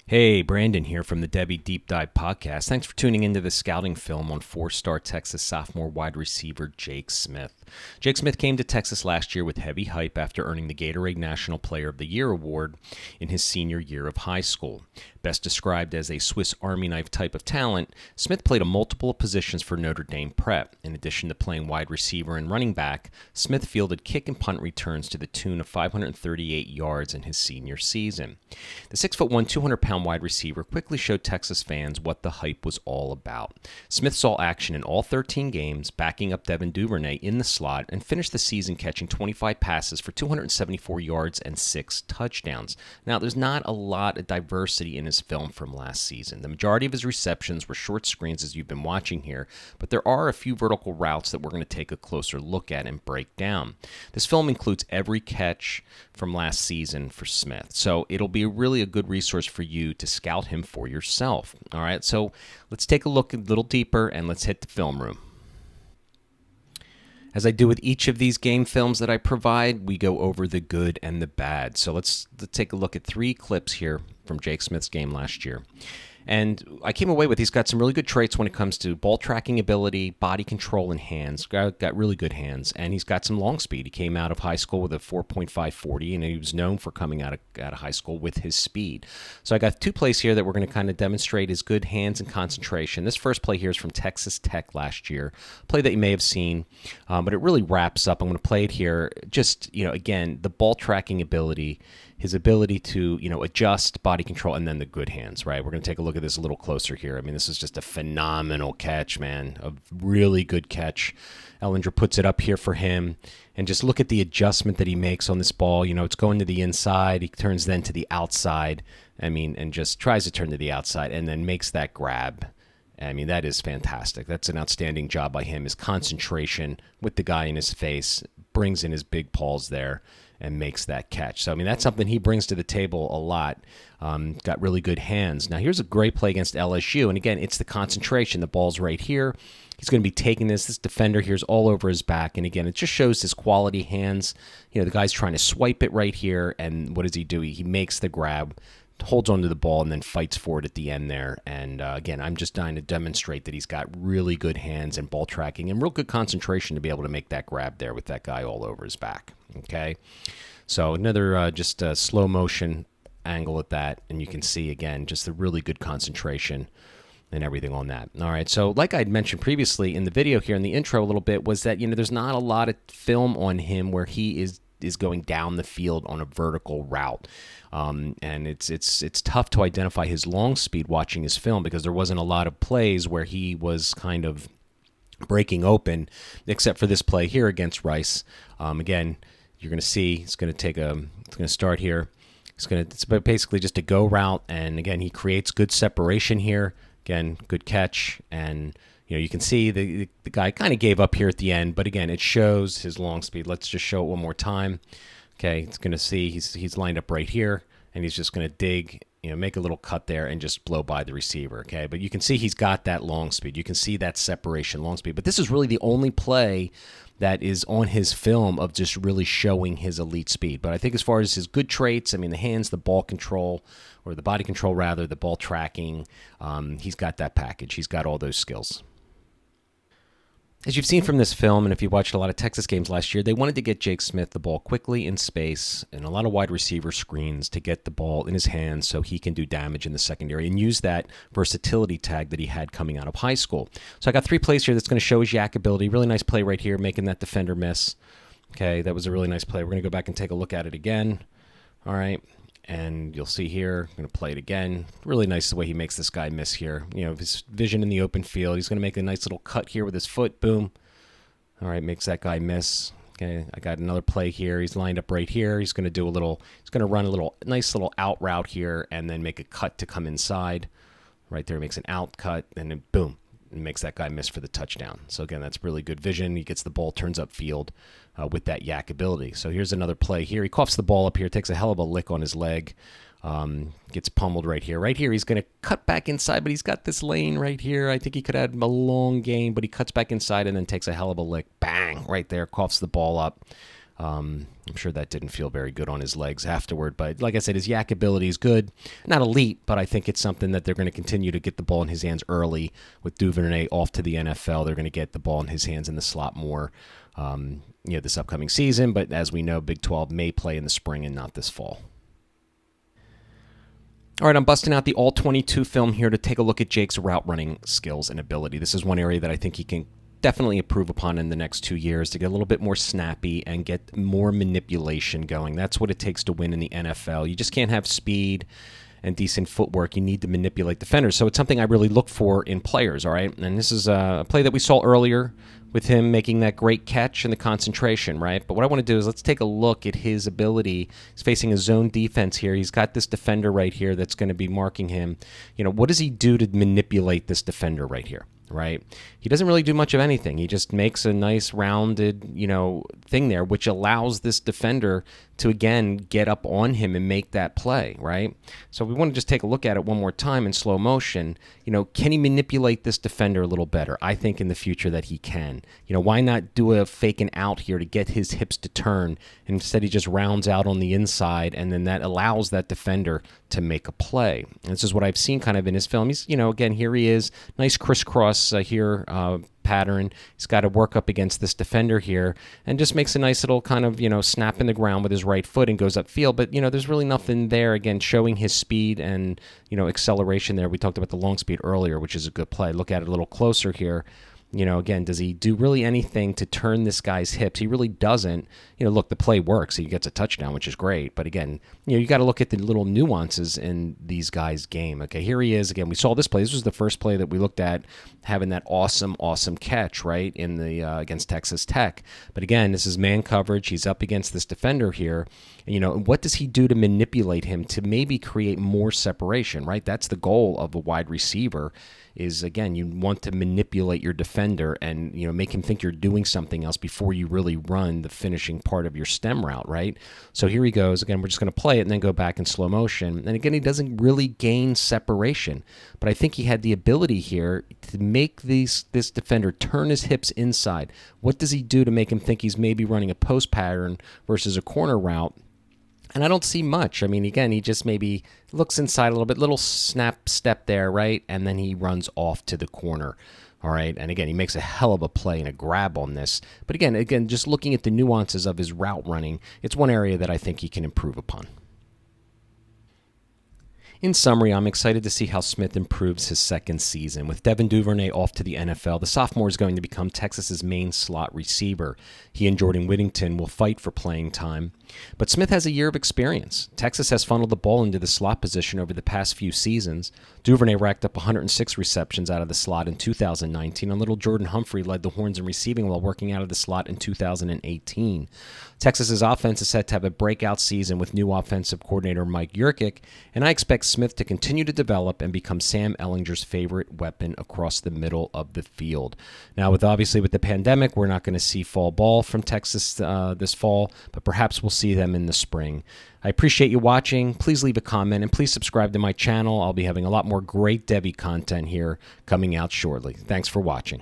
Hey, Brandon here from the Devy Deep Dive Podcast. Thanks for tuning into the scouting film on four-star Texas sophomore wide receiver Jake Smith. Jake Smith came to Texas last year with heavy hype after earning the Gatorade National Player of the Year award in his senior year of high school. Best described as a Swiss Army knife type of talent, Smith played a multiple positions for Notre Dame Prep. In addition to playing wide receiver and running back, Smith fielded kick and punt returns to the tune of 538 yards in his senior season. The 6'1", 200-pound wide receiver quickly showed Texas fans what the hype was all about. Smith saw action in all 13 games, backing up Devin Duvernay in the slot, and finished the season catching 25 passes for 274 yards and 6 touchdowns. Now, there's not a lot of diversity in his film from last season. The majority of his receptions were short screens, as you've been watching here, but there are a few vertical routes that we're going to take a closer look at and break down. This film includes every catch from last season for Smith, so it'll be really a good resource for you to scout him for yourself. All right, so let's take a look a little deeper and let's hit the film room. As I do with each of these game films that I provide, we go over the good and the bad. So let's take a look at 3 clips here from Jake Smith's game last year. And I came away with he's got some really good traits when it comes to ball tracking ability, body control, and hands. Got really good hands, and he's got some long speed. He came out of high school with a 4.540, and he was known for coming out of high school with his speed. So I got 2 plays here that we're going to kind of demonstrate his good hands and concentration. This first play here is from Texas Tech last year, a play that you may have seen, but it really wraps up. I'm going to play it here. Just, again, the ball tracking ability, his ability to, adjust body control, and then the good hands, right? We're going to take a look at this a little closer here. I mean, this is just a phenomenal catch, man. A really good catch. Ellinger puts it up here for him. And just look at the adjustment that he makes on this ball. It's going to the inside. He turns then to the outside. And just tries to turn to the outside and then makes that grab. I mean, that is fantastic. That's an outstanding job by him. His concentration with the guy in his face, brings in his big paws there and makes that catch. So, that's something he brings to the table a lot. Got really good hands. Now, here's a great play against LSU. And again, it's the concentration. The ball's right here. He's going to be taking this. This defender here's all over his back. And again, it just shows his quality hands. The guy's trying to swipe it right here. And what does he do? He makes the grab, holds onto the ball, and then fights for it at the end there. And again, I'm just trying to demonstrate that he's got really good hands and ball tracking and real good concentration to be able to make that grab there with that guy all over his back. Okay, so another just a slow motion angle at that, and you can see again just the really good concentration and everything on that. All right, so like I had mentioned previously in the video here in the intro a little bit, was that there's not a lot of film on him where he is going down the field on a vertical route. And it's tough to identify his long speed watching his film because there wasn't a lot of plays where he was kind of breaking open, except for this play here against Rice. Again, you're going to see it's going to start here. It's basically just a go route, and again, he creates good separation here. Again, good catch, and you can see the guy kind of gave up here at the end, but again, it shows his long speed. Let's just show it one more time. Okay, it's going to see he's lined up right here, and he's just going to dig, make a little cut there and just blow by the receiver. Okay, but you can see he's got that long speed. You can see that separation, long speed. But this is really the only play that is on his film of just really showing his elite speed. But I think as far as his good traits, the hands, the ball control, or the body control rather, the ball tracking, he's got that package. He's got all those skills. As you've seen from this film, and if you watched a lot of Texas games last year, they wanted to get Jake Smith the ball quickly in space and a lot of wide receiver screens to get the ball in his hands so he can do damage in the secondary and use that versatility tag that he had coming out of high school. So I got 3 plays here that's going to show his yak ability. Really nice play right here, making that defender miss. Okay, that was a really nice play. We're going to go back and take a look at it again. All right. And you'll see here, I'm going to play it again. Really nice the way he makes this guy miss here. His vision in the open field. He's going to make a nice little cut here with his foot. Boom. All right, makes that guy miss. Okay, I got another play here. He's lined up right here. He's going to run a nice little out route here and then make a cut to come inside. Right there, makes an out cut, and then boom. And makes that guy miss for the touchdown. So again, that's really good vision. He gets the ball, turns upfield with that yak ability. So here's another play here. He coughs the ball up here, takes a hell of a lick on his leg, gets pummeled right here. Right here, he's going to cut back inside, but he's got this lane right here. I think he could add a long game, but he cuts back inside and then takes a hell of a lick. Bang! Right there, coughs the ball up. I'm sure that didn't feel very good on his legs afterward. But like I said, his yak ability is good. Not elite, but I think it's something that they're going to continue to get the ball in his hands early. With Duvernay off to the NFL, they're going to get the ball in his hands in the slot more this upcoming season. But as we know, Big 12 may play in the spring and not this fall. All right, I'm busting out the All-22 film here to take a look at Jake's route running skills and ability. This is one area that I think he can definitely improve upon in the next 2 years to get a little bit more snappy and get more manipulation going. That's what it takes to win in the NFL. You just can't have speed and decent footwork. You need to manipulate defenders. So it's something I really look for in players, all right? And this is a play that we saw earlier with him making that great catch and the concentration, right? But what I want to do is let's take a look at his ability. He's facing a zone defense here. He's got this defender right here that's going to be marking him. What does he do to manipulate this defender right here? Right? He doesn't really do much of anything. He just makes a nice rounded, thing there, which allows this defender to, again, get up on him and make that play, right? So we want to just take a look at it one more time in slow motion. Can he manipulate this defender a little better? I think in the future that he can. Why not do a fake and out here to get his hips to turn? And instead, he just rounds out on the inside, and then that allows that defender to make a play. And this is what I've seen kind of in his film. He's, again, here he is, nice crisscross pattern. He's got to work up against this defender here and just makes a nice little kind of, snap in the ground with his right foot and goes upfield. But, there's really nothing there, again, showing his speed and, acceleration there. We talked about the long speed earlier, which is a good play. Look at it a little closer here. Again, does he do really anything to turn this guy's hips? He really doesn't. Look, the play works. He gets a touchdown, which is great. But again, you got to look at the little nuances in these guys' game. Okay, here he is. Again, we saw this play. This was the first play that we looked at having that awesome catch, right, in the against Texas Tech. But again, this is man coverage. He's up against this defender here. And, what does he do to manipulate him to maybe create more separation, right? That's the goal of a wide receiver is, again, you want to manipulate your defender and, make him think you're doing something else before you really run the finishing part of your stem route, right? So here he goes. Again, we're just going to play it and then go back in slow motion. And again, he doesn't really gain separation. But I think he had the ability here to make this defender turn his hips inside. What does he do to make him think he's maybe running a post pattern versus a corner route? And I don't see much. I mean, again, he just maybe looks inside a little bit, little snap step there, right? And then he runs off to the corner, all right? And again, he makes a hell of a play and a grab on this. But again, just looking at the nuances of his route running, it's one area that I think he can improve upon. In summary, I'm excited to see how Smith improves his second season. With Devin Duvernay off to the NFL, the sophomore is going to become Texas's main slot receiver. He and Jordan Whittington will fight for playing time. But Smith has a year of experience. Texas has funneled the ball into the slot position over the past few seasons. Duvernay racked up 106 receptions out of the slot in 2019, and little Jordan Humphrey led the Horns in receiving while working out of the slot in 2018. Texas's offense is set to have a breakout season with new offensive coordinator Mike Yurcik, and I expect Smith to continue to develop and become Sam Ehlinger's favorite weapon across the middle of the field. Now, with the pandemic, we're not going to see fall ball from Texas this fall, but perhaps we'll see them in the spring. I appreciate you watching. Please leave a comment and please subscribe to my channel. I'll be having a lot more great Devy content here coming out shortly. Thanks for watching.